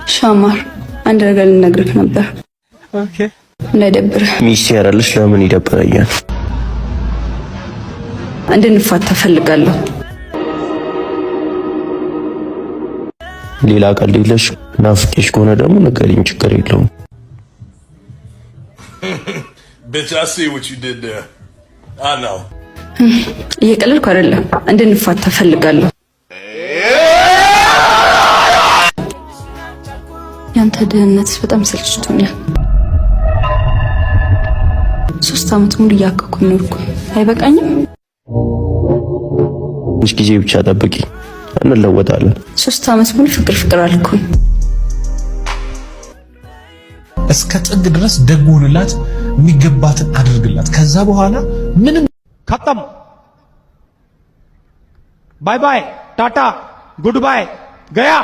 ሻማር አንድ ነገር ልነግርህ ነበር። ኦኬ እንዳይደብርህ። ሚስት ያራልሽ ለምን ይደብረኛል? እንድንፋታ ፈልጋለሁ። ሌላ ቀልድ የለሽ? ናፍቄሽ ከሆነ ደግሞ ንገሪኝ፣ ችግር የለውም። Bitch, I see what you did there. I know. እየቀለድኩ አይደለም። እንድንፋታ ፈልጋለሁ። ያንተ ድህነት በጣም ሰልችቶኛል። 3 ዓመት ሙሉ እያከኩ ኖርኩ። አይበቃኝም? ትንሽ ጊዜ ብቻ ጠብቂ፣ እንለወጣለን። 3 ዓመት ሙሉ ፍቅር አልኩኝ። እስከ ጥግ ድረስ ደጎንላት፣ የሚገባትን አድርግላት። ከዛ በኋላ ምንም खत्म bye bye tata good bye गया